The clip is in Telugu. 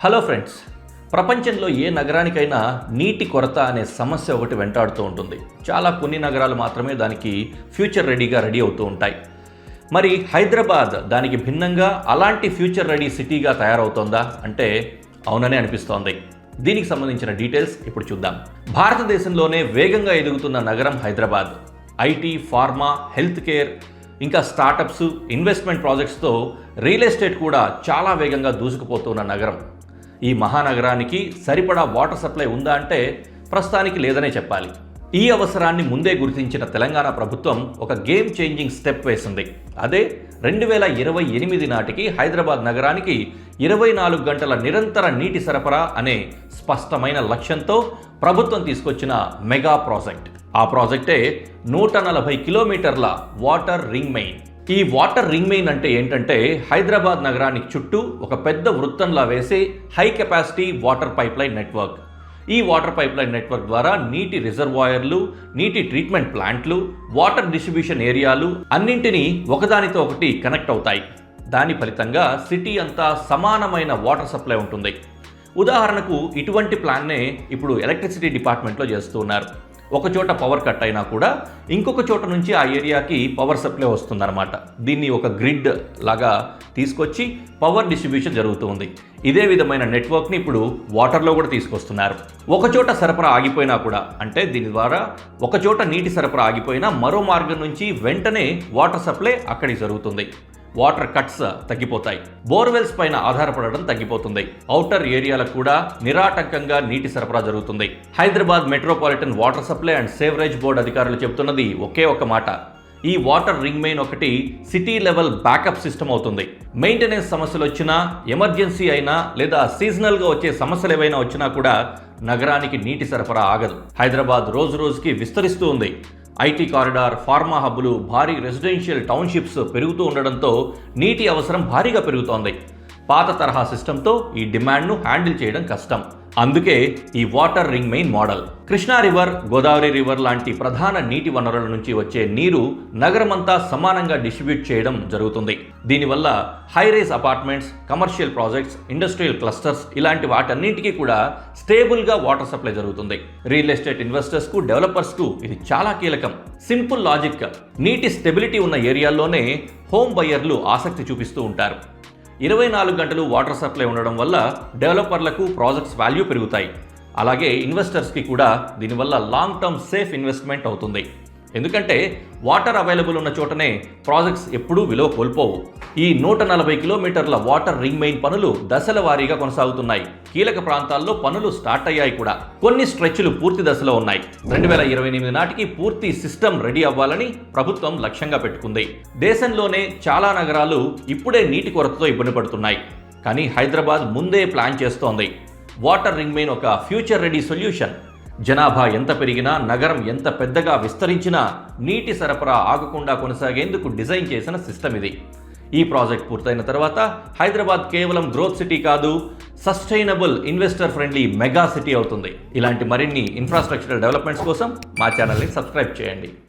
హలో ఫ్రెండ్స్, ప్రపంచంలో ఏ నగరానికైనా నీటి కొరత అనే సమస్య ఒకటి వెంటాడుతూ ఉంటుంది. కొన్ని నగరాలు మాత్రమే దానికి ఫ్యూచర్ రెడీ అవుతూ ఉంటాయి. మరి హైదరాబాద్ దానికి భిన్నంగా అలాంటి ఫ్యూచర్ రెడీ సిటీగా తయారవుతోందా అంటే అవుననే అనిపిస్తోంది. దీనికి సంబంధించిన డీటెయిల్స్ ఇప్పుడు చూద్దాం. భారతదేశంలోనే వేగంగా ఎదుగుతున్న నగరం Hyderabad. IT, pharma, health care, ఇంకా స్టార్టప్స్, ఇన్వెస్ట్మెంట్ ప్రాజెక్ట్స్తో రియల్ ఎస్టేట్ కూడా చాలా వేగంగా దూసుకుపోతున్న నగరం. ఈ మహానగరానికి సరిపడా వాటర్ సప్లై ఉందా అంటే ప్రస్తుతానికి లేదనే చెప్పాలి. ఈ అవసరాన్ని ముందే గుర్తించిన తెలంగాణ ప్రభుత్వం ఒక గేమ్ చేంజింగ్ స్టెప్ వేసింది. అదే 2028 నాటికి హైదరాబాద్ నగరానికి 24 గంటల నిరంతర నీటి సరఫరా అనే స్పష్టమైన లక్ష్యంతో ప్రభుత్వం తీసుకొచ్చిన మెగా ప్రాజెక్ట్. ఆ ప్రాజెక్టే 140 కిలోమీటర్ల వాటర్ రింగ్ మెయిన్. ఈ వాటర్ రింగ్ మెయిన్ అంటే ఏంటంటే హైదరాబాద్ నగరానికి చుట్టూ ఒక పెద్ద వృత్తంలా వేసే high capacity water pipeline network. ఈ వాటర్ పైప్లైన్ నెట్వర్క్ ద్వారా నీటి రిజర్వాయర్లు, నీటి ట్రీట్మెంట్ ప్లాంట్లు, వాటర్ డిస్ట్రిబ్యూషన్ ఏరియాలు అన్నింటినీ ఒకదానితో ఒకటి కనెక్ట్ అవుతాయి. దాని ఫలితంగా సిటీ అంతా సమానమైన వాటర్ సప్లై ఉంటుంది. ఉదాహరణకు ఇటువంటి ప్లాన్నే ఇప్పుడు ఎలక్ట్రిసిటీ డిపార్ట్మెంట్లో చేస్తూ ఉన్నారు. ఒక చోట పవర్ కట్ అయినా కూడా ఇంకొక చోట నుంచి ఆ ఏరియాకి పవర్ సప్లై వస్తుందన్నమాట. దీన్ని ఒక గ్రిడ్ లాగా తీసుకొచ్చి పవర్ డిస్ట్రిబ్యూషన్ జరుగుతుంది. ఇదే విధమైన నెట్వర్క్ని ఇప్పుడు వాటర్లో కూడా తీసుకొస్తున్నారు. ఒక చోట సరఫరా ఆగిపోయినా కూడా, అంటే దీని ద్వారా ఒక చోట నీటి సరఫరా ఆగిపోయినా మరో మార్గం నుంచి వెంటనే వాటర్ సప్లై అక్కడికి జరుగుతుంది. వాటర్ కట్స్ తగ్గిపోతాయి. బోర్వెల్స్ పైన ఆధారపడడం తగ్గిపోతుంది. ఔటర్ ఏరియాలకు కూడా నిరాటంకంగా నీటి సరఫరా జరుగుతుంది. Hyderabad metropolitan water supply and sewerage board అధికారులు చెబుతున్నది ఒకే ఒక మాట. ఈ వాటర్ రింగ్ మెయిన్ ఒకటి సిటీ లెవెల్ బ్యాకప్ సిస్టమ్ అవుతుంది. మెయింటెనెన్స్ సమస్యలు వచ్చినా, ఎమర్జెన్సీ అయినా, లేదా సీజనల్గా వచ్చే సమస్యలు ఏవైనా వచ్చినా కూడా నగరానికి నీటి సరఫరా ఆగదు. హైదరాబాద్ రోజు రోజుకి విస్తరిస్తూ ఉంది. ఐటీ కారిడార్, ఫార్మా హబ్బులు, భారీ రెసిడెన్షియల్ టౌన్షిప్స్ పెరుగుతూ ఉండడంతో నీటి అవసరం భారీగా పెరుగుతోంది. పాత తరహా సిస్టంతో ఈ డిమాండ్ను హ్యాండిల్ చేయడం కష్టం. అందుకే ఈ water ring main model. Krishna river, Godavari river లాంటి ప్రధాన నీటి వనరుల నుంచి వచ్చే నీరు నగరమంతా సమానంగా డిస్ట్రిబ్యూట్ చేయడం జరుగుతుంది. దీనివల్ల high-rise apartments, commercial projects, industrial clusters ఇలాంటి వాటన్నింటికీ కూడా స్టేబుల్గా వాటర్ సప్లై జరుగుతుంది. రియల్ ఎస్టేట్ ఇన్వెస్టర్స్కు, డెవలపర్స్కు ఇది చాలా కీలకం. Simple logic. నీటి స్టెబిలిటీ ఉన్న ఏరియాల్లోనే హోమ్ బయ్యర్లు ఆసక్తి చూపిస్తూ ఉంటారు. 24 గంటలు వాటర్ సప్లై ఉండడం వల్ల డెవలపర్లకు ప్రాజెక్ట్స్ వాల్యూ పెరుగుతాయి. అలాగే ఇన్వెస్టర్స్కి కూడా దీనివల్ల లాంగ్ టర్మ్ సేఫ్ ఇన్వెస్ట్మెంట్ అవుతుంది. ఎందుకంటే వాటర్ అవైలబుల్ ఉన్న చోటనే ప్రాజెక్ట్స్ ఎప్పుడూ విలువ కోల్పోవు. ఈ 140 కిలోమీటర్ల వాటర్ రింగ్ మెయిన్ పనులు దశల వారీగా కొనసాగుతున్నాయి. కీలక ప్రాంతాల్లో పనులు స్టార్ట్ అయ్యాయి కూడా. కొన్ని స్ట్రెచ్లు పూర్తి దశలో ఉన్నాయి. 2028 నాటికి పూర్తి సిస్టమ్ రెడీ అవ్వాలని ప్రభుత్వం లక్ష్యంగా పెట్టుకుంది. దేశంలోనే చాలా నగరాలు ఇప్పుడే నీటి కొరతతో ఇబ్బంది పడుతున్నాయి. కానీ హైదరాబాద్ ముందే ప్లాన్ చేస్తోంది. వాటర్ రింగ్ మెయిన్ ఒక ఫ్యూచర్ రెడీ సొల్యూషన్. జనాభా ఎంత పెరిగినా, నగరం ఎంత పెద్దగా విస్తరించినా నీటి సరఫరా ఆగకుండా కొనసాగేందుకు డిజైన్ చేసిన సిస్టమ్ ఇది. ఈ ప్రాజెక్ట్ పూర్తయిన తర్వాత హైదరాబాద్ కేవలం గ్రోత్ సిటీ కాదు, sustainable, investor friendly mega city అవుతుంది. ఇలాంటి మరిన్ని ఇన్ఫ్రాస్ట్రక్చరల్ డెవలప్మెంట్స్ కోసం మా ఛానల్ని సబ్స్క్రైబ్ చేయండి.